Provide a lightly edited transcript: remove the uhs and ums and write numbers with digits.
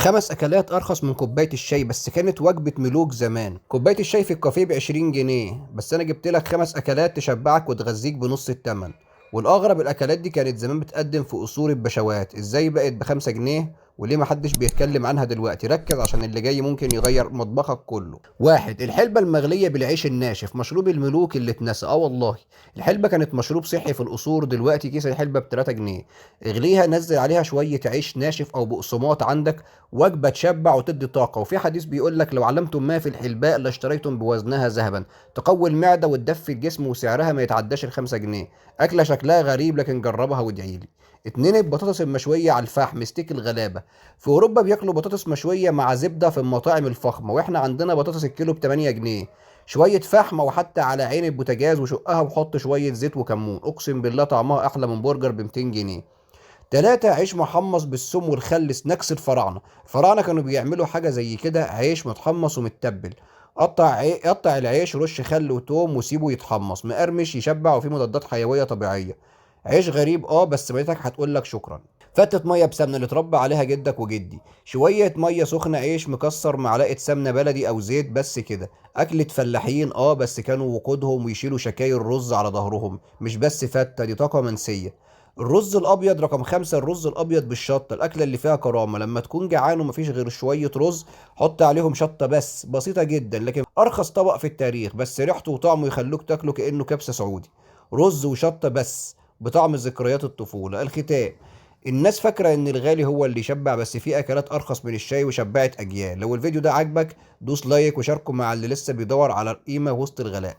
5 أكلات أرخص من كوباية الشاي، بس كانت وجبة ملوك زمان. كوباية الشاي في الكافيه ب20 جنيه، بس أنا جبت لك 5 أكلات تشبعك وتغذيك بنص التمن. والأغرب الأكلات دي كانت زمان بتقدم في قصور البشوات، إزاي بقت ب5 جنيه؟ وليه محدش بيتكلم عنها دلوقتي؟ ركز عشان اللي جاي ممكن يغير مطبخك كله. واحد، الحلبة المغلية بالعيش الناشف، مشروب الملوك اللي اتنسى. والله الحلبة كانت مشروب صحي في القصور، دلوقتي كيس الحلبة ب3 جنيه. اغليها، نزل عليها شوية عيش ناشف أو بقسماط عندك، وجبة تشبع وتدي طاقة. وفي حديث بيقول لك لو علمتم ما في الحلباء لاشتريتم بوزنها ذهبا، تقوي المعدة وتدفي الجسم، وسعرها ما يتعداش ال5 جنيه. أكلة شكلها غريب لكن جربها وادعيلي. اتنين، البطاطس المشوية على الفحم، ستيك الغلابة. في أوروبا بياكلوا بطاطس مشوية مع زبدة في المطاعم الفخمة، وإحنا عندنا بطاطس الكيلو ب8 جنيه. شوية فحمة وحتى على عين البوتاجاز وشقها وحط شوية زيت وكمون، أقسم بالله طعمها أحلى من برجر ب200 جنيه. تلاتة، عيش محمص بالثوم والخل، سناكس الفراعنة. الفراعنة كانوا بيعملوا حاجة زي كده، عيش متحمص ومتبل. قطع العيش، رش خل وتوم وسيبه يتحمص مقرمش، يشبع وفيه مضادات حيوية طبيعية. عيش غريب بس بيتك هتقول لك شكرا. فتة مية بسمنة اللي اتربى عليها جدك وجدي، شوية مية سخنة، عيش مكسر، معلقة سمنة بلدي أو زيت، بس كده. أكلة فلاحين بس كانوا وقودهم ويشيلوا شكاير رز على ظهرهم، مش بس فتة، دي طاقة منسية. الرز الابيض رقم 5، الرز الابيض بالشطه، الاكله اللي فيها كرامه. لما تكون جعان ومفيش غير شويه رز، حط عليهم شطه بس بسيطه جدا، لكن ارخص طبق في التاريخ، بس ريحته وطعمه يخلوك تاكله كانه كبسه سعودي. رز وشطه بس، بطعم ذكريات الطفوله. الختام، الناس فاكره ان الغالي هو اللي يشبع، بس في اكلات ارخص من الشاي وشبعت اجيال. لو الفيديو ده عجبك دوس لايك وشاركه مع اللي لسه بيدور على القيمه وسط الغلاء.